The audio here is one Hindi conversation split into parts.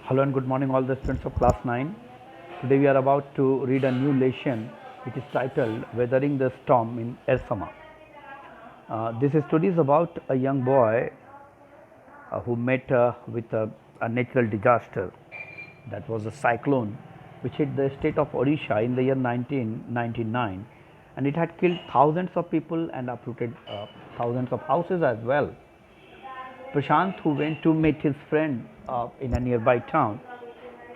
Hello and good morning all the students of class 9. Today we are about to read a new lesson which is titled Weathering the Storm in Ersama. This story is about a young boy who met with a natural disaster, that was a cyclone which hit the state of Odisha in the year 1999, and it had killed thousands of people and uprooted thousands of houses as well. Prashant, who went to meet his friend in a nearby town,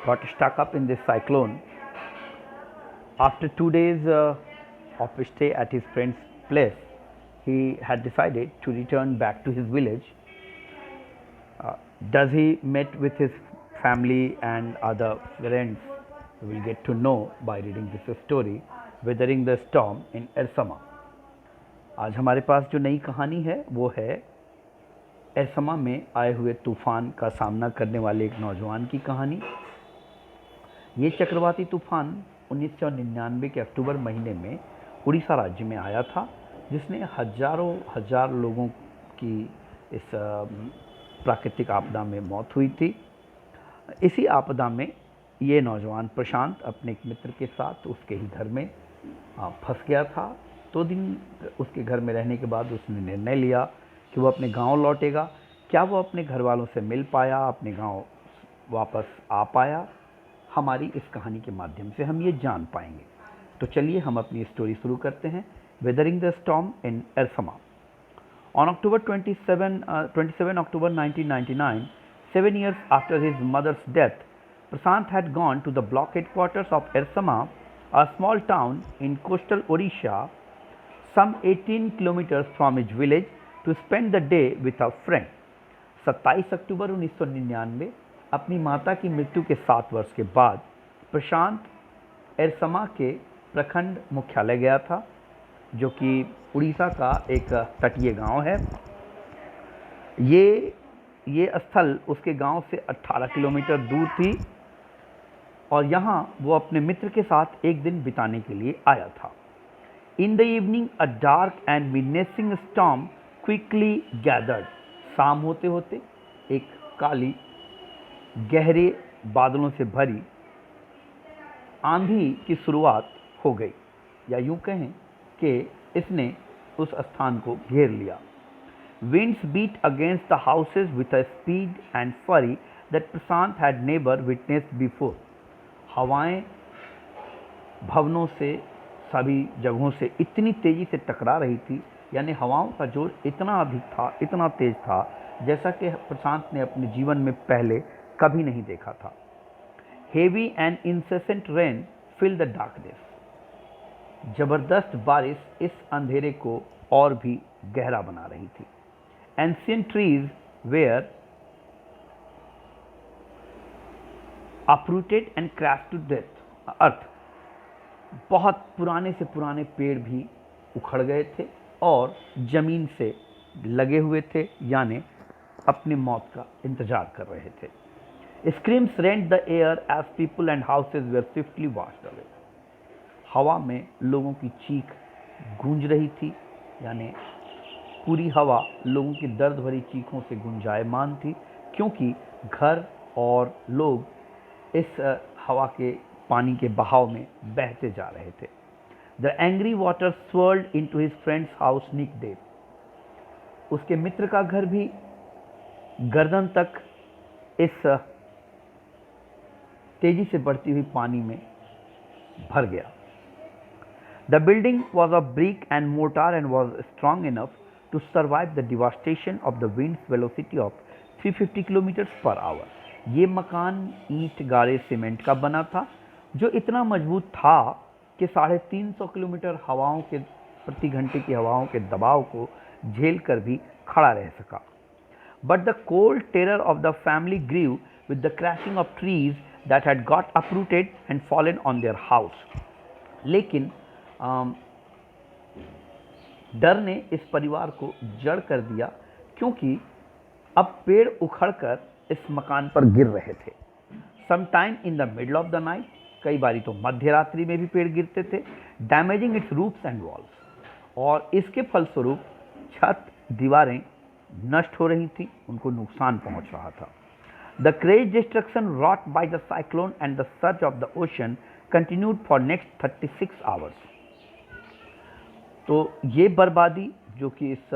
got stuck up in this cyclone. After 2 days of stay at his friend's place, he had decided to return back to his village. Does he met with his family and other friends? We will get to know by reading this story, Weathering the Storm in Ersama. आज हमारे पास जो नई कहानी है वो है एरसमा में आए हुए तूफान का सामना करने वाले एक नौजवान की कहानी। ये चक्रवाती तूफान 1999 के अक्टूबर महीने में उड़ीसा राज्य में आया था, जिसने हजारों हजार लोगों की इस प्राकृतिक आपदा में मौत हुई थी। इसी आपदा में ये नौजवान प्रशांत अपने एक मित्र के साथ उसके ही घर में फंस गया था। 2 दिन उसके घर में रहने के बाद उसने निर्णय लिया कि वो अपने गांव लौटेगा। क्या वो अपने घर वालों से मिल पाया, अपने गांव वापस आ पाया? हमारी इस कहानी के माध्यम से हम ये जान पाएंगे। तो चलिए हम अपनी स्टोरी शुरू करते हैं, weathering the storm in Ersama. On October 27 October 1999, 7 years after his mother's death, Prashant had gone to the block headquarters of Ersama, a small town in coastal Odisha, some 18 kilometers from his village, to spend the day with a friend. 27 अक्टूबर 1999 अपनी माता की मृत्यु के 7 वर्ष के बाद प्रशांत एरसमा के प्रखंड मुख्यालय गया था, जो कि उड़ीसा का एक तटीय गांव है। ये स्थल उसके गांव से 18 किलोमीटर दूर थी और यहाँ वो अपने मित्र के साथ एक दिन बिताने के लिए आया था। In the evening, a dark and menacing storm quickly gathered. शाम होते होते एक काली गहरे बादलों से भरी आंधी की शुरुआत हो गई, या यूं कहें कि इसने उस स्थान को घेर लिया। Winds beat against the houses with a speed and fury that Prashant had never witnessed before. हवाएं भवनों से, सभी जगहों से इतनी तेजी से टकरा रही थी, यानी हवाओं का जोर इतना अधिक था, इतना तेज था, जैसा कि प्रशांत ने अपने जीवन में पहले कभी नहीं देखा था। Heavy and incessant rain fill the darkness. जबरदस्त बारिश इस अंधेरे को और भी गहरा बना रही थी। Ancient trees where uprooted and crashed to earth. बहुत पुराने से पुराने पेड़ भी उखड़ गए थे और जमीन से लगे हुए थे, यानी अपनी मौत का इंतजार कर रहे थे। Screams rent the air as people and houses were swiftly washed away. हवा में लोगों की चीख गूंज रही थी, यानी पूरी हवा लोगों की दर्द भरी चीखों से गुंजायमान थी, क्योंकि घर और लोग इस हवा के पानी के बहाव में बहते जा रहे थे। The angry water swirled into his friend's house neck deep. उसके मित्र का घर भी गर्दन तक इस तेजी से बढ़ती हुई पानी में भर गया। The building was of brick and mortar and was strong enough to survive the devastation of the wind's velocity of 350 kilometers per hour. ये मकान ईंट गाड़े सीमेंट का बना था, जो इतना मजबूत था कि 350 किलोमीटर हवाओं के प्रति घंटे की हवाओं के दबाव को झेल कर भी खड़ा रह सका। But the cold terror of the family grieve with the crashing of trees that had got uprooted and fallen on their house. लेकिन डर ने इस परिवार को जड़ कर दिया, क्योंकि अब पेड़ उखड़कर इस मकान पर गिर रहे थे। Sometime in the middle of the night, कई बारी तो मध्य रात्रि में भी पेड़ गिरते थे, damaging it's roofs and walls, और इसके फलस्वरूप छत, दीवारें नष्ट हो रही थी, उनको नुकसान पहुंच रहा था। The great destruction wrought by the cyclone and the surge of the ocean continued for next 36 hours. तो ये बर्बादी जो कि इस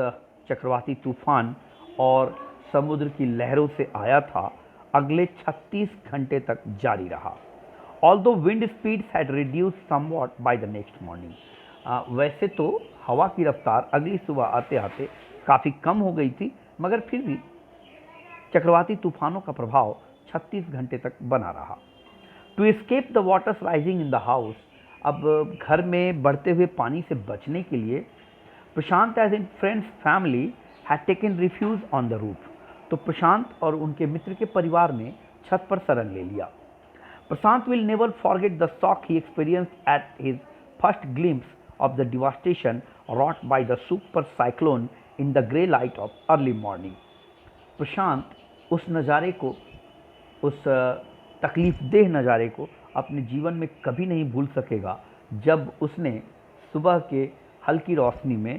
चक्रवाती तूफान और समुद्र की लहरों से आया था, अगले 36 घंटे तक जारी रहा. Although wind speeds had reduced somewhat by the next morning. वैसे तो हवा की रफ्तार अगली सुबह आते आते काफ़ी कम हो गई थी, मगर फिर भी चक्रवाती तूफानों का प्रभाव 36 घंटे तक बना रहा. To escape the waters rising in the house, अब घर में बढ़ते हुए पानी से बचने के लिए Prashant as in friends family had taken refuge on the roof. तो प्रशांत और उनके मित्र के परिवार ने छत पर शरण ले लिया. प्रशांत will never forget the shock he experienced at his first glimpse of the devastation wrought by the super cyclone in the grey light of early morning. प्रशांत उस नज़ारे को, उस तकलीफदेह नज़ारे को अपने जीवन में कभी नहीं भूल सकेगा जब उसने सुबह के हल्की रोशनी में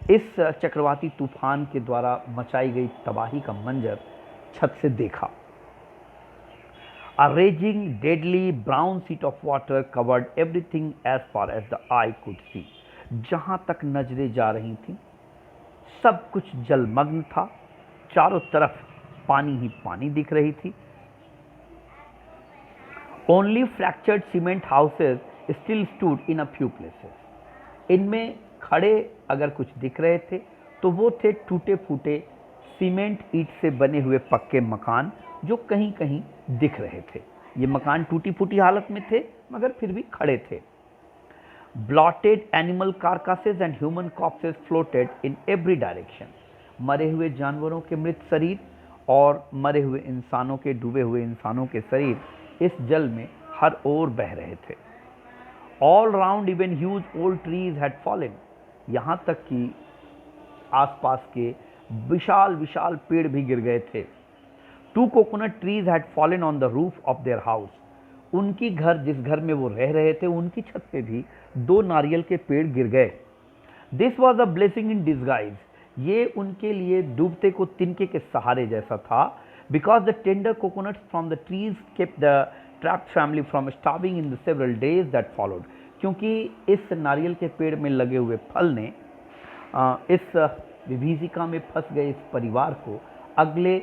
इस चक्रवाती तूफान के द्वारा मचाई गई तबाही का मंजर छत से देखा. A raging, deadly brown sheet of water covered everything as far as the eye could see. जहाँ तक नजरें जा रही थीं, सब कुछ जलमग्न था. चारों तरफ पानी ही पानी दिख रही थी. Only fractured cement houses still stood in a few places. इनमें खड़े अगर कुछ दिख रहे थे तो वो थे टूटे फूटे सीमेंट ईंट से बने हुए पक्के मकान जो कहीं कहीं दिख रहे थे. ये मकान टूटी फूटी हालत में थे मगर फिर भी खड़े थे. Bloated animal carcasses and human corpses floated in every direction. मरे हुए जानवरों के मृत शरीर और मरे हुए इंसानों के, डूबे हुए इंसानों के शरीर इस जल में हर ओर बह रहे थे. All round even huge old trees had fallen. यहाँ तक कि आसपास के विशाल विशाल पेड़ भी गिर गए थे. 2 coconut trees had fallen on the roof of their house. उनकी घर, जिस घर में वो रह रहे थे, उनकी छत पे भी 2 नारियल के पेड़ गिर गए. This was a blessing in disguise. ये उनके लिए डूबते को तिनके के सहारे जैसा था. Because the tender coconuts from the trees kept the trapped family from starving in the several days that followed. क्योंकि इस नारियल के पेड़ में लगे हुए फल ने इस विभीषिका में फंस गए इस परिवार को अगले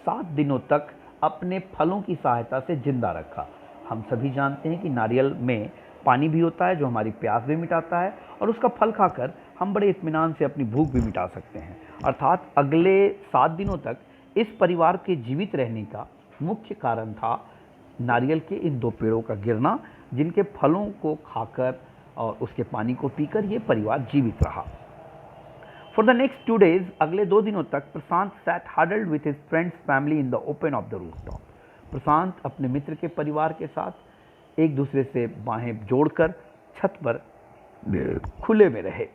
7 दिनों तक अपने फलों की सहायता से जिंदा रखा. हम सभी जानते हैं कि नारियल में पानी भी होता है जो हमारी प्यास भी मिटाता है और उसका फल खाकर हम बड़े इत्मीनान से अपनी भूख भी मिटा सकते हैं. अर्थात अगले 7 दिनों तक इस परिवार के जीवित रहने का मुख्य कारण था नारियल के इन 2 पेड़ों का गिरना, जिनके फलों को खाकर और उसके पानी को पीकर ये परिवार जीवित रहा. For the next 2 days, अगले 2 दिनों तक प्रशांत sat huddled with his friend's family in the open of the rooftop. प्रशांत अपने मित्र के परिवार के साथ एक दूसरे से बाहें जोड़कर छत पर खुले में रहे.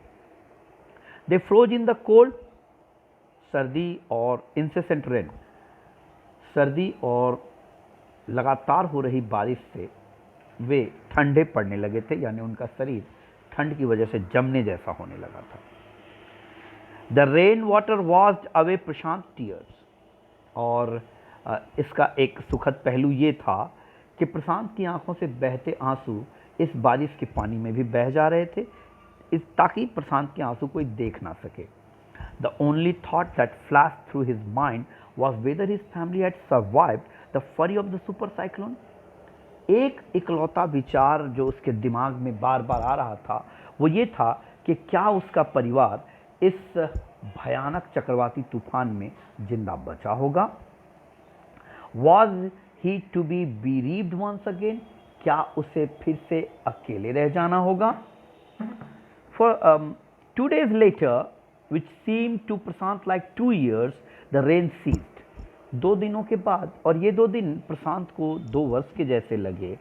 They froze in the cold. सर्दी और incessant rain. सर्दी और लगातार हो रही बारिश से वे ठंडे पड़ने लगे थे, यानी उनका शरीर ठंड की वजह से जमने जैसा होने लगा था. The rain water washed away Prashant tears. और इसका एक सुखद पहलू ये था कि प्रशांत की आंखों से बहते आंसू इस बारिश के पानी में भी बह जा रहे थे, ताकि प्रशांत के आंसू कोई देख ना सके. The only thought that flashed through his mind was whether his family had survived the fury of the super cyclone. एक इकलौता विचार जो उसके दिमाग में बार बार आ रहा था वो ये था कि क्या उसका परिवार इस भयानक चक्रवाती तूफान में जिंदा बचा होगा. Was he to be bereaved once again? क्या उसे फिर से अकेले रह जाना होगा. For 2 days later, which seemed to Prashant like 2 years, the rain ceased. 2 दिनों के बाद, और ये 2 दिन प्रशांत को 2 वर्ष के जैसे लगे,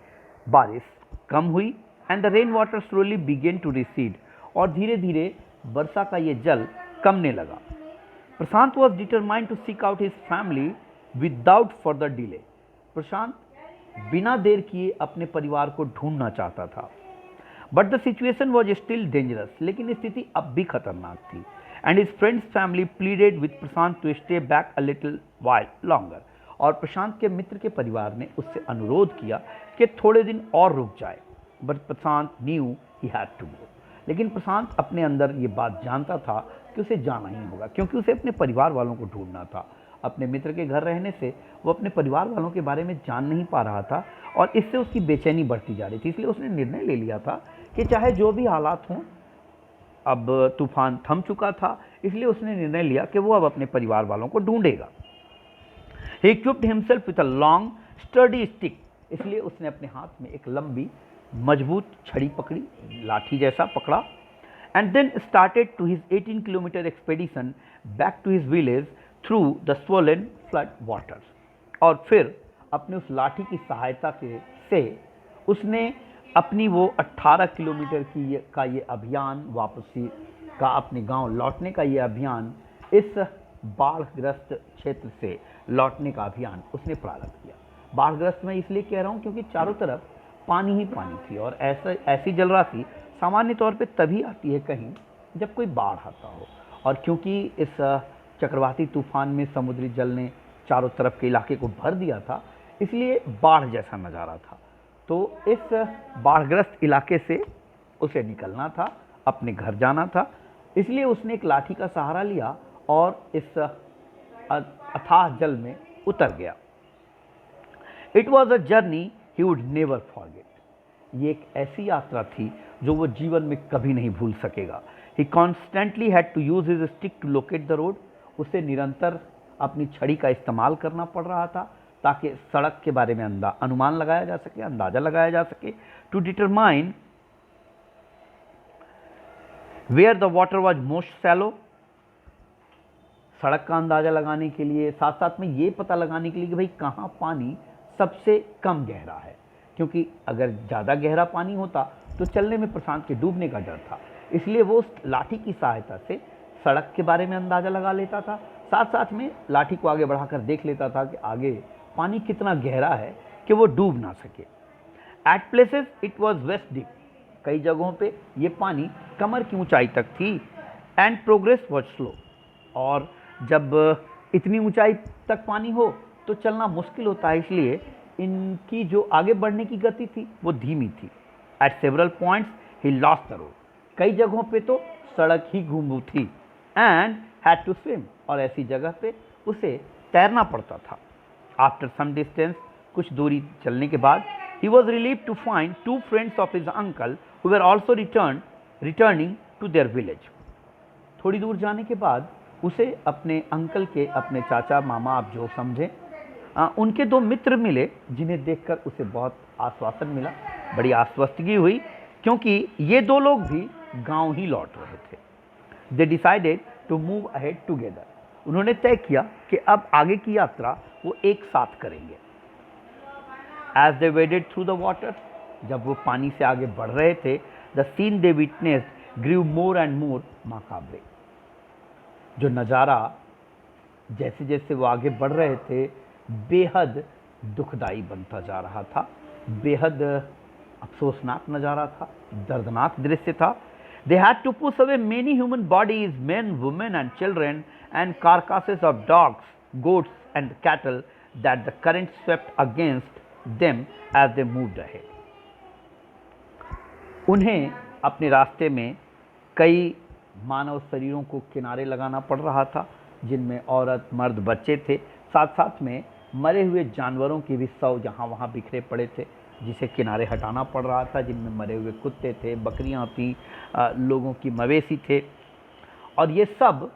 बारिश कम हुई and the rain water slowly began to recede. और धीरे धीरे वर्षा का ये जल कमने लगा. प्रशांत was determined to seek out his family without further delay. प्रशांत बिना देर किए अपने परिवार को ढूंढना चाहता था. But the situation was still dangerous. लेकिन स्थिति अब भी खतरनाक थी. And his friend's family pleaded with Prashant to stay back a little while longer. और प्रशांत के मित्र के परिवार ने उससे अनुरोध किया कि थोड़े दिन और रुक जाए, but Prashant knew he had to go. लेकिन प्रशांत अपने अंदर ये बात जानता था कि उसे जाना ही होगा, क्योंकि उसे अपने परिवार वालों को ढूंढना था। अपने मित्र के घर रहने से वो अपने परिवार वालों के बारे में जान नहीं पा रहा था और इससे उसकी बेचैनी बढ़ती जा रही थी। इसलिए उसने निर्णय ले लिया था कि चाहे जो भी हालात हों, अब तूफान थम चुका था, इसलिए उसने निर्णय लिया कि वो अब अपने परिवार वालों को ढूंढेगा। He equipped himself with a long, sturdy stick. इसलिए उसने अपने हाथ में एक लंबी, मजबूत छड़ी पकड़ी, लाठी जैसा पकड़ा, and then started to his 18-kilometer expedition back to his village through the swollen flood waters. और फिर अपने उस लाठी की सहायता से उसने अपनी वो 18 किलोमीटर का ये अभियान, वापसी का अपने गांव लौटने का ये अभियान, इस बाढ़ग्रस्त क्षेत्र से लौटने का अभियान उसने प्रारंभ किया। बाढ़ग्रस्त मैं इसलिए कह रहा हूँ क्योंकि चारों तरफ पानी ही पानी थी और ऐसी जलराशि सामान्य तौर पे तभी आती है कहीं जब कोई बाढ़ आता हो, और क्योंकि इस चक्रवाती तूफान में समुद्री जल ने चारों तरफ के इलाके को भर दिया था, इसलिए बाढ़ जैसा नज़ारा था। तो इस बाढ़ग्रस्त इलाके से उसे निकलना था, अपने घर जाना था, इसलिए उसने एक लाठी का सहारा लिया और इस अथाह जल में उतर गया। It was a journey he would never forget. ये एक ऐसी यात्रा थी जो वो जीवन में कभी नहीं भूल सकेगा। He constantly had to use his stick to locate the road. उसे निरंतर अपनी छड़ी का इस्तेमाल करना पड़ रहा था ताकि सड़क के बारे में अनुमान लगाया जा सके, अंदाजा लगाया जा सके। To determine where the water was most shallow, सड़क का अंदाजा लगाने के लिए, साथ साथ में ये पता लगाने के लिए कि भाई कहाँ पानी सबसे कम गहरा है, क्योंकि अगर ज़्यादा गहरा पानी होता तो चलने में प्रशांत के डूबने का डर था। इसलिए वो उस लाठी की सहायता से सड़क के बारे में अंदाजा लगा लेता था, साथ साथ में लाठी को आगे बढ़ाकर देख लेता था कि आगे पानी कितना गहरा है कि वो डूब ना सके। At places it was waist deep, कई जगहों पे ये पानी कमर की ऊंचाई तक थी। एंड प्रोग्रेस वॉज स्लो, और जब इतनी ऊंचाई तक पानी हो तो चलना मुश्किल होता है, इसलिए इनकी जो आगे बढ़ने की गति थी वो धीमी थी। Eight several points he lost the road, कई जगहों पे तो सड़क ही गुम थी। एंड हैड टू स्विम, और ऐसी जगह पे उसे तैरना पड़ता था। आफ्टर सम डिस्टेंस, कुछ दूरी चलने के बाद, he was relieved to find 2 friends of his uncle who were also returning to their village. थोड़ी दूर जाने के बाद उसे अपने अंकल के, अपने चाचा मामा आप जो समझें, उनके 2 मित्र मिले, जिन्हें देखकर उसे बहुत आश्वासन मिला, बड़ी आश्वस्तगी हुई, क्योंकि ये 2 लोग भी गांव ही लौट रहे थे। They decided to move ahead together, उन्होंने तय किया कि अब आगे की यात्रा वो एक साथ करेंगे। As they waded through the water, जब वो पानी से आगे बढ़ रहे थे, the scene they witnessed grew more and more macabre. जो नज़ारा जैसे जैसे वो आगे बढ़ रहे थे बेहद दुखदाई बनता जा रहा था, बेहद अफसोसनाक नज़ारा था, दर्दनाक दृश्य था। They had to push away many human bodies, men, women and children, and carcasses of dogs, goats and cattle that the current swept against them as they moved ahead. उन्हें अपने रास्ते में कई मानव शरीरों को किनारे लगाना पड़ रहा था, जिनमें औरत, मर्द, बच्चे थे। साथ साथ में मरे हुए जानवरों के भी शव जहाँ वहाँ बिखरे पड़े थे, जिसे किनारे हटाना पड़ रहा था, जिनमें मरे हुए कुत्ते थे, बकरियां थीं, लोगों की मवेशी थे, और ये सब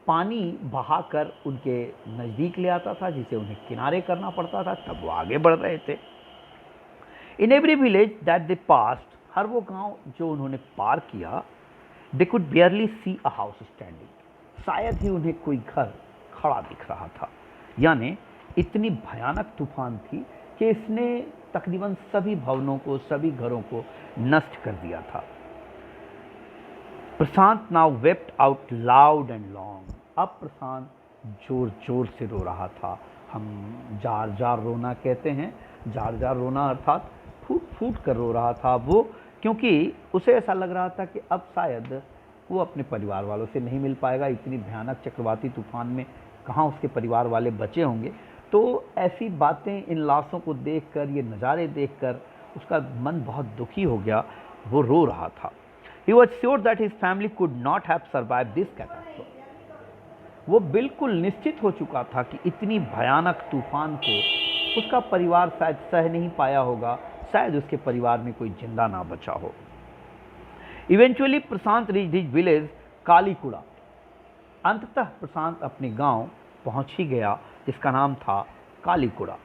पानी बहाकर उनके नज़दीक ले आता था, जिसे उन्हें किनारे करना पड़ता था, तब वो आगे बढ़ रहे थे। In every village that they passed, हर वो गांव जो उन्होंने पार किया, they could barely see a house standing, शायद ही उन्हें कोई घर खड़ा दिख रहा था। यानी इतनी भयानक तूफान थी कि इसने तकरीबन सभी भवनों को, सभी घरों को नष्ट कर दिया था। Prashant now wept out loud and long, अब प्रशांत जोर जोर से रो रहा था। हम जार जार रोना कहते हैं, जार जार रोना अर्थात फूट फूट कर रो रहा था वो, क्योंकि उसे ऐसा लग रहा था कि अब शायद वो अपने परिवार वालों से नहीं मिल पाएगा। इतनी भयानक चक्रवाती तूफान में कहाँ उसके परिवार वाले बचे होंगे। तो ऐसी बातें, इन लाशों को देखकर, ये नज़ारे देखकर उसका मन बहुत दुखी हो गया, वो रो रहा था। He was sure that his family could not have survived this catastrophe. वो बिल्कुल निश्चित हो चुका था कि इतनी भयानक तूफान को उसका परिवार शायद सह नहीं पाया होगा, शायद उसके परिवार में कोई जिंदा ना बचा हो। इवेंचुअली प्रशांत रीच्ड हिज विलेज कालीकुड़ा। अंततः प्रशांत अपने गांव पहुंच ही गया जिसका नाम था Kalikuda.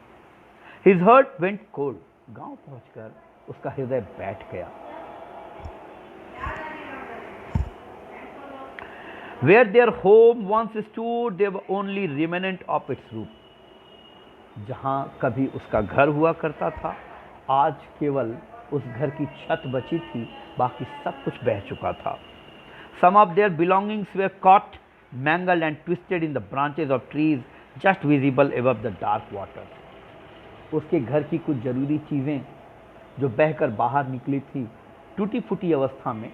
His heart went cold. गांव पहुंचकर उसका हृदय बैठ गया। Where their home once stood, there were only remnant of its roof. जहाँ कभी उसका घर हुआ करता था, आज केवल उस घर की छत बची थी, बाकी सब कुछ बह चुका था। Some of their belongings were caught, mangled and twisted in the branches of trees just visible above the dark water. उसके घर की कुछ जरूरी चीज़ें जो बहकर बाहर निकली थी, टूटी फूटी अवस्था में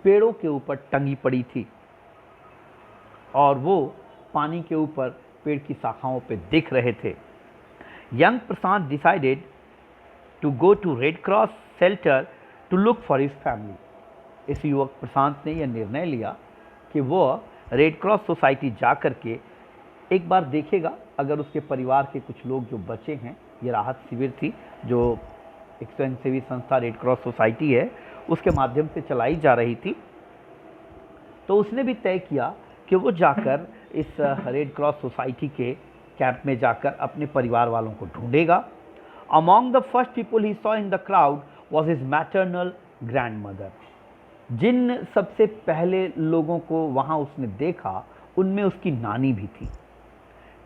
पेड़ों के ऊपर टंगी पड़ी थी और वो पानी के ऊपर पेड़ की शाखाओं पे दिख रहे थे। Young Prashant decided to go to Red Cross shelter to look for his family. इस युवक प्रशांत ने यह निर्णय लिया कि वो रेड क्रॉस सोसाइटी जा कर के एक बार देखेगा अगर उसके परिवार के कुछ लोग जो बचे हैं। ये राहत शिविर थी जो एक स्वयंसेवी संस्था रेड क्रॉस सोसाइटी है, उसके माध्यम से चलाई जा रही थी। तो उसने भी तय किया कि वो जाकर इस रेड क्रॉस सोसाइटी के कैंप में जाकर अपने परिवार वालों को ढूंढेगा। Among the first people he saw in the crowd was his maternal grandmother. जिन सबसे पहले लोगों को वहाँ उसने देखा उनमें उसकी नानी भी थी।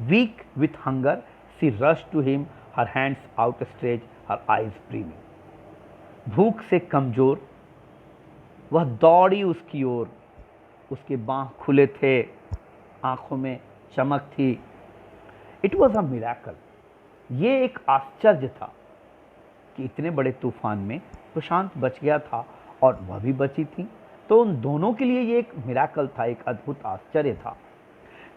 Weak with hunger she rush to him, her hands out stretch, her eyes brimming. भूख से कमजोर वह दौड़ी उसकी ओर। उसके बाँह खुले थे, आंखों में चमक थी। It was a miracle. ये एक आश्चर्य था कि इतने बड़े तूफान में प्रशांत बच गया था और वह भी बची थी। तो उन दोनों के लिए ये एक मिराकल था, एक अद्भुत आश्चर्य था।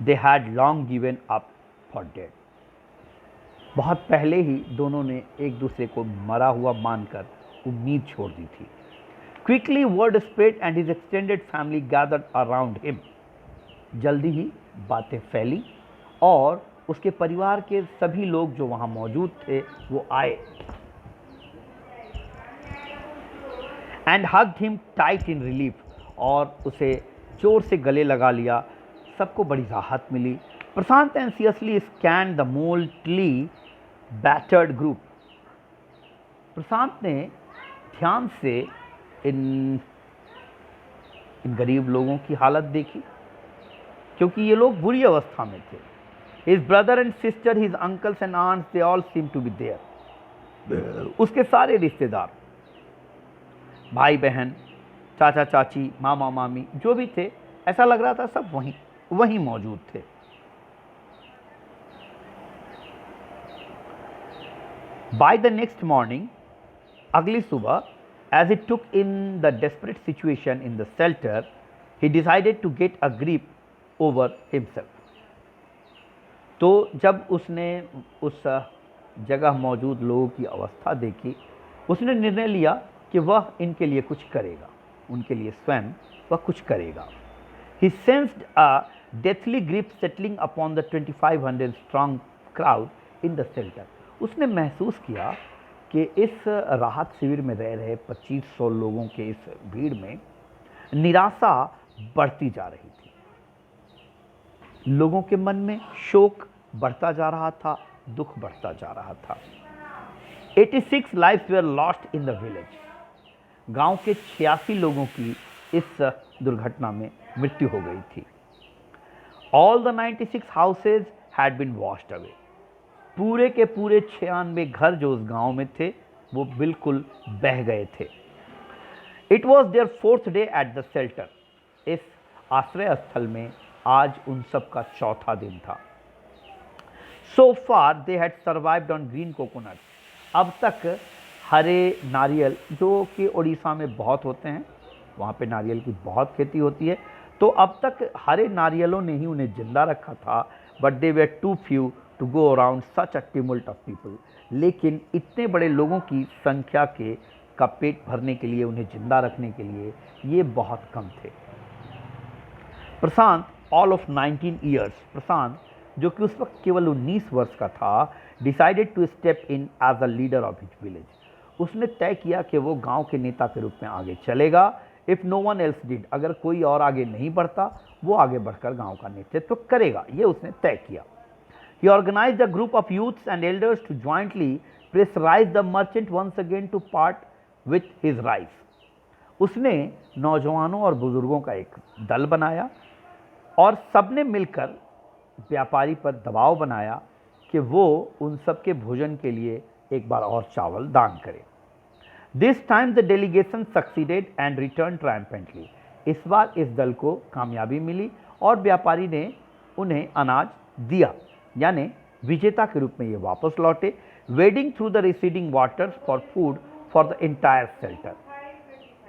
They had long given up for dead. बहुत पहले ही दोनों ने एक दूसरे को मरा हुआ मानकर उम्मीद छोड़ दी थी। Quickly word spread and his extended family gathered around him. जल्दी ही बातें फैली और उसके परिवार के सभी लोग जो वहाँ मौजूद थे वो आए। And hugged him tight in relief. और उसे जोर से गले लगा लिया। सबको बड़ी राहत मिली। प्रशांत anxiously scanned the mortally battered group. प्रशांत ने ध्यान से इन गरीब लोगों की हालत देखी क्योंकि ये लोग बुरी अवस्था में थे। His brother and sister, his uncles and aunts, they all seemed to be there. उसके सारे रिश्तेदार, भाई बहन, चाचा चाची, मामा मामी जो भी थे, ऐसा लग रहा था सब वहीं मौजूद थे। By the next morning, अगली सुबह, as he took in the desperate situation in the shelter, he decided to get a grip over himself. तो जब उसने उस जगह मौजूद लोगों की अवस्था देखी, उसने निर्णय लिया कि वह इनके लिए कुछ करेगा, उनके लिए स्वयं वह कुछ करेगा। He sensed a deathly grip settling upon the 2500 strong crowd in the shelter. उसने महसूस किया कि इस राहत शिविर में रह रहे 2500 लोगों के इस भीड़ में निराशा बढ़ती जा रही थी। लोगों के मन में शोक बढ़ता जा रहा था, दुख बढ़ता जा रहा था। 86 lives were lost in the village. गांव के 86 लोगों की इस दुर्घटना में मृत्यु हो गई थी। All the 96 houses had been washed away. पूरे के पूरे 96 घर जो उस गांव में थे वो बिल्कुल बह गए थे। It was their 4th day at the shelter. इस आश्रय स्थल में आज उन सब का 4था दिन था। So far they had survived on green coconuts. अब तक हरे नारियल जो कि उड़ीसा में बहुत होते हैं, वहाँ पे नारियल की बहुत खेती होती है, तो अब तक हरे नारियलों ने ही उन्हें जिंदा रखा था। But they were too few to to go around such a tumult of people. लेकिन इतने बड़े लोगों की संख्या का पेट भरने के लिए, उन्हें जिंदा रखने के लिए ये बहुत कम थे। Prashant, all of 19 years, Prashant जो कि उस वक्त केवल 19 वर्ष का था, decided to step in as a leader of his village. उसने तय किया कि वो गांव के नेता के रूप में आगे चलेगा। If no one else did, अगर कोई और आगे नहीं बढ़ता, वो आगे बढ़कर गांव का नेतृत्व करेगा, ये उसने तय किया। He organized a group of youths and elders to jointly pressurize the merchant once again to part with his rice. उसने नौजवानों और बुजुर्गों का एक दल बनाया और सबने मिलकर व्यापारी पर दबाव बनाया कि वो उन सबके भोजन के लिए एक बार और चावल दान करे। This time the delegation succeeded and returned triumphantly. इस बार इस दल को कामयाबी मिली और व्यापारी ने उन्हें अनाज दिया, यानी विजेता के रूप में ये वापस लौटे। Wedding through the receding waters for food for the entire shelter,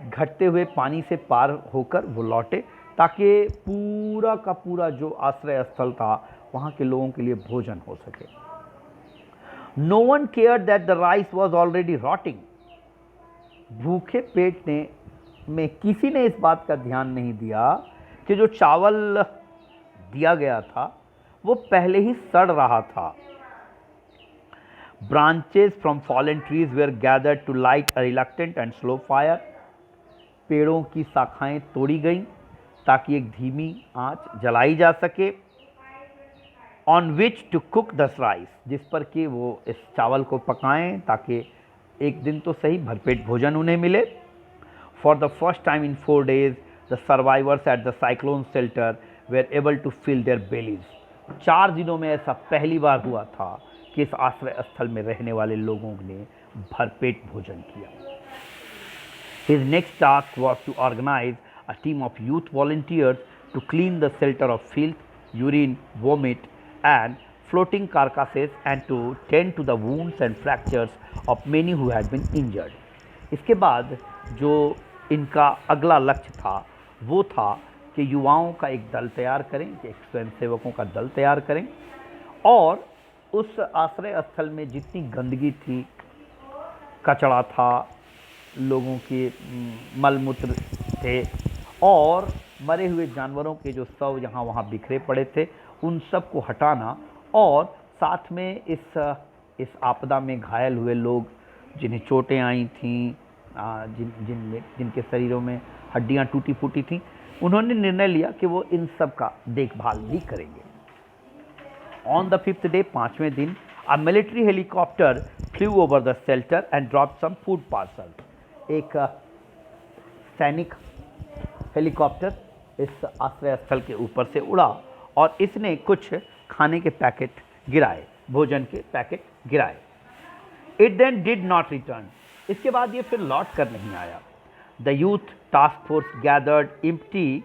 घटते हुए पानी से पार होकर वो लौटे ताकि पूरा का पूरा जो आश्रय स्थल था वहाँ के लोगों के लिए भोजन हो सके। No one care that the rice was already rotting. भूखे पेट में किसी ने इस बात का ध्यान नहीं दिया कि जो चावल दिया गया था वो पहले ही सड़ रहा था। Branches from fallen trees were gathered to light a reluctant and slow fire. पेड़ों की शाखाएं तोड़ी गईं ताकि एक धीमी आंच जलाई जा सके। On which to cook the rice, जिस पर कि वो इस चावल को पकाएं ताकि एक दिन तो सही भरपेट भोजन उन्हें मिले। For the first time in 4 days the survivors at the cyclone shelter were able to fill their bellies. 4 दिनों में ऐसा पहली बार हुआ था कि इस आश्रय स्थल में रहने वाले लोगों ने भरपेट भोजन किया। His next task was to organize a team of youth volunteers to clean the shelter of filth, urine, vomit and floating carcasses and to tend to the wounds and fractures of many who had been injured. इसके बाद जो इनका अगला लक्ष्य था वो था कि युवाओं का एक दल तैयार करें, कि एक स्वयंसेवकों का दल तैयार करें और उस आश्रय स्थल में जितनी गंदगी थी, कचरा था, लोगों के मलमूत्र थे और मरे हुए जानवरों के जो शव यहाँ वहाँ बिखरे पड़े थे, उन सब को हटाना और साथ में इस आपदा में घायल हुए लोग जिन्हें चोटें आई थीं, जिनके शरीरों में हड्डियाँ टूटी फूटी थीं, उन्होंने निर्णय लिया कि वो इन सब का देखभाल भी करेंगे। ऑन द 5th day, 5वें दिन, a military helicopter flew over the shelter and drop some food parcel. एक सैनिक हेलीकॉप्टर इस आश्रय स्थल के ऊपर से उड़ा और इसने कुछ खाने के पैकेट गिराए, भोजन के पैकेट गिराए। It then did not return. इसके बाद ये फिर लौट कर नहीं आया। The youth task force gathered empty.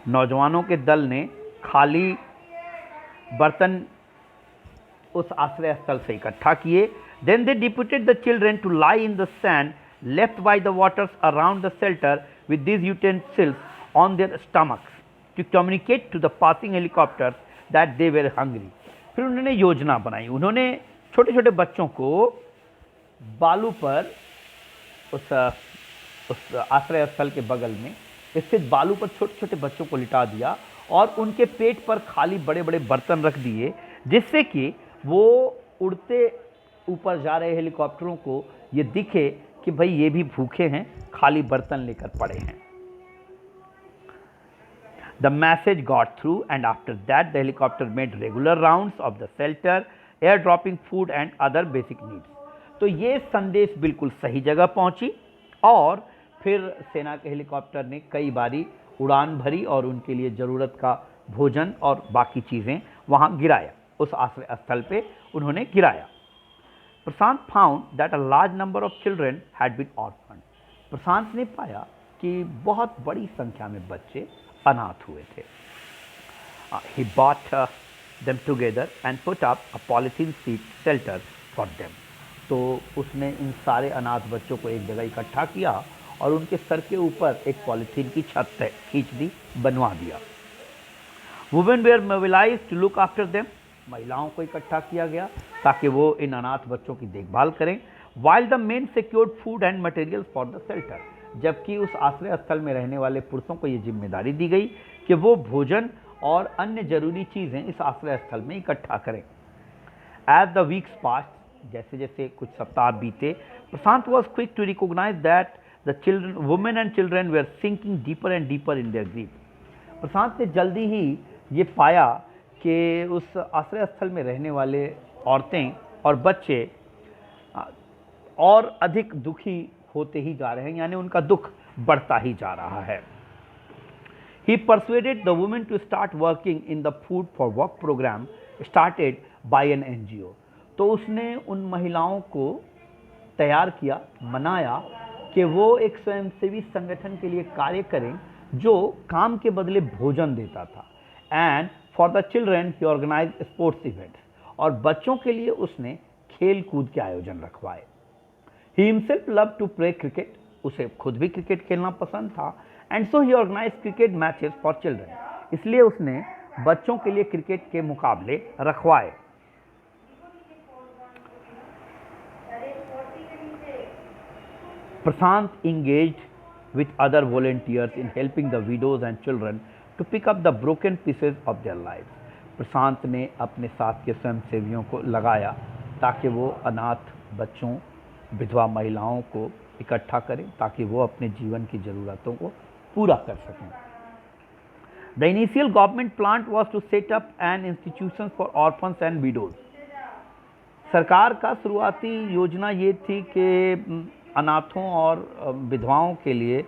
नौजवानों के दल ने खाली बर्तन उस आश्रय स्थल से इकट्ठा किए। Then they deputed the children to lie in the sand left by the waters around the shelter with these utensils on their stomachs to communicate to the passing helicopter that they were hungry. फिर उन्होंने योजना बनाई। उन्होंने छोटे छोटे बच्चों को बालू पर उस आश्रय स्थल के बगल में स्थित बालू पर छोटे छोटे बच्चों को लिटा दिया और उनके पेट पर खाली बड़े बड़े बर्तन रख दिए, जिससे कि वो उड़ते ऊपर जा रहे हेलीकॉप्टरों को ये दिखे कि भाई ये भी भूखे हैं, खाली बर्तन लेकर पड़े हैं। The message got through and after that the helicopter made regular rounds of the shelter, airdropping food and other basic needs. तो ये संदेश बिल्कुल सही जगह पहुंची और फिर सेना के हेलीकॉप्टर ने कई बारी उड़ान भरी और उनके लिए ज़रूरत का भोजन और बाकी चीज़ें वहाँ गिराया, उस आश्रय स्थल पे उन्होंने गिराया। Prashant found that a large number of children had been orphaned. Prashant ने पाया कि बहुत बड़ी संख्या में बच्चे अनाथ हुए थे। He brought them together and put up a polythene sheet shelter for them. तो उसने इन सारे अनाथ बच्चों को एक जगह इकट्ठा किया और उनके सर के ऊपर एक पॉलीथीन की छत खींच दी, बनवा दिया। Women were mobilise to look after them, महिलाओं को इकट्ठा किया गया ताकि वो इन अनाथ बच्चों की देखभाल करें। While the main secured food and material for the shelter, जबकि उस आश्रय स्थल में रहने वाले पुरुषों को ये जिम्मेदारी दी गई कि वो भोजन और अन्य जरूरी चीज़ें इस आश्रय स्थल में इकट्ठा करें। एज द वीक्स पास्ट, जैसे जैसे कुछ सप्ताह बीते, Prashant was quick to recognise that the children, women and children were sinking deeper and deeper in their grief. Prashant ने जल्दी ही ये पाया कि उस आश्रय स्थल में रहने वाले औरतें और बच्चे और अधिक दुखी होते ही जा रहे हैं, यानी उनका दुख बढ़ता ही जा रहा है। He persuaded the women to start working in the Food for Work program started by an NGO। तो उसने उन महिलाओं को तैयार किया, मनाया कि वो एक स्वयंसेवी संगठन के लिए कार्य करें जो काम के बदले भोजन देता था। And for the children he organise sports events, और बच्चों के लिए उसने खेल कूद के आयोजन रखवाए। He himself love to play cricket, उसे खुद भी क्रिकेट खेलना पसंद था। And so he organise cricket matches for children, इसलिए उसने बच्चों के लिए क्रिकेट के मुकाबले रखवाए। Prashant engaged with other volunteers in helping the widows and children to pick up the broken pieces of their lives। प्रशांत ने अपने साथ के स्वयंसेवियों को लगाया ताकि वो अनाथ बच्चों, विधवा महिलाओं को इकट्ठा करें ताकि वो अपने जीवन की ज़रूरतों को पूरा कर सकें। The initial government plan was to set up an institution for orphans and widows. सरकार का शुरुआती योजना ये थी कि अनाथों और विधवाओं के लिए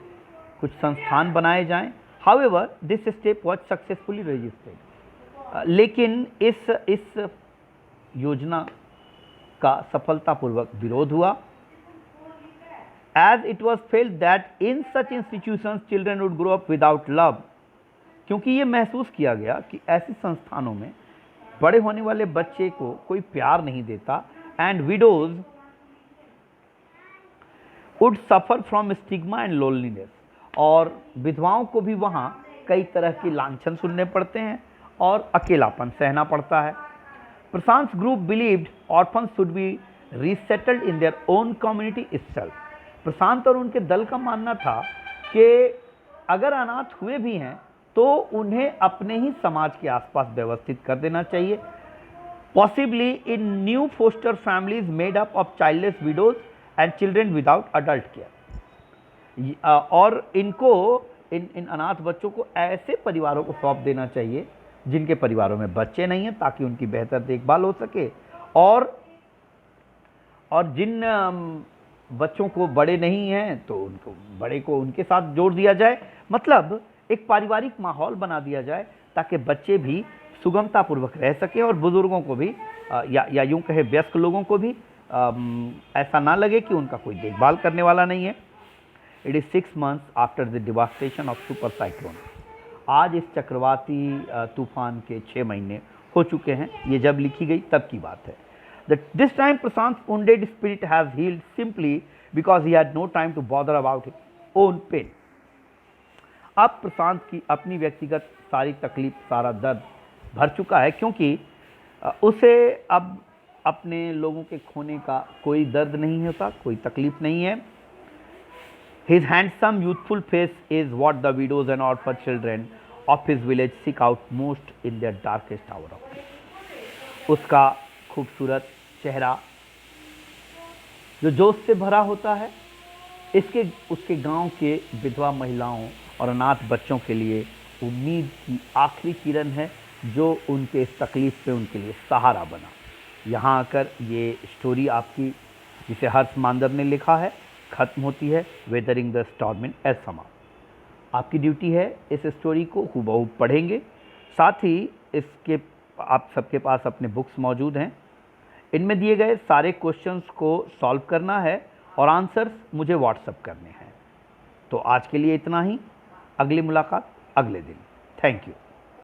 कुछ संस्थान बनाए जाएं। However this step was successfully registered, लेकिन इस योजना का सफलतापूर्वक विरोध हुआ। As it was felt that in such institutions children would grow up without love, क्योंकि ये महसूस किया गया कि ऐसी संस्थानों में बड़े होने वाले बच्चे को कोई प्यार नहीं देता। And widows would suffer from stigma and loneliness, और विधवाओं को भी वहाँ कई तरह की लांछन सुनने पड़ते हैं और अकेलापन सहना पड़ता है। Prashant group believed orphans should be resettled in their own community itself. Prashant और उनके दल का मानना था कि अगर अनाथ हुए भी हैं तो उन्हें अपने ही समाज के आसपास व्यवस्थित कर देना चाहिए। Possibly in new foster families made up of childless widows and children without adult care, और इनको इन अनाथ बच्चों को ऐसे परिवारों को सौंप देना चाहिए जिनके परिवारों में बच्चे नहीं हैं ताकि उनकी बेहतर देखभाल हो सके, और जिन बच्चों को बड़े नहीं हैं तो उनको बड़े को उनके साथ जोड़ दिया जाए। मतलब एक पारिवारिक माहौल बना दिया जाए ताकि बच्चे भी सुगमतापूर्वक रह सकें और बुजुर्गों को भी या यूँ कहे वयस्क लोगों को भी ऐसा ना लगे कि उनका कोई देखभाल करने वाला नहीं है। It is 6 months after the devastation of super cyclone. आज इस चक्रवाती तूफान के 6 महीने हो चुके हैं। ये जब लिखी गई तब की बात है। This time Prashant's wounded spirit has healed simply because he had no time to bother about his own pain। अब प्रशांत की अपनी व्यक्तिगत सारी तकलीफ, सारा दर्द भर चुका है, क्योंकि उसे अब अपने लोगों के खोने का कोई दर्द नहीं होता, कोई तकलीफ नहीं है। His handsome youthful face is what the widows and orphan children of his village seek out most in their darkest hour of life। उसका खूबसूरत चेहरा जो जोश से भरा होता है, उसके गांव के विधवा महिलाओं और अनाथ बच्चों के लिए उम्मीद की आखिरी किरण है जो उनके इस तकलीफ पे उनके लिए सहारा बना। यहाँ आकर ये स्टोरी आपकी, जिसे हर्ष मांदर ने लिखा है, ख़त्म होती है वेदरिंग द स्टॉर्म इन एर्समा। आपकी ड्यूटी है इस स्टोरी को हूबहू पढ़ेंगे, साथ ही इसके आप सबके पास अपने बुक्स मौजूद हैं। इनमें दिए गए सारे क्वेश्चंस को सॉल्व करना है और आंसर्स मुझे व्हाट्सएप करने हैं। तो आज के लिए इतना ही, अगली मुलाकात अगले दिन। Thank you.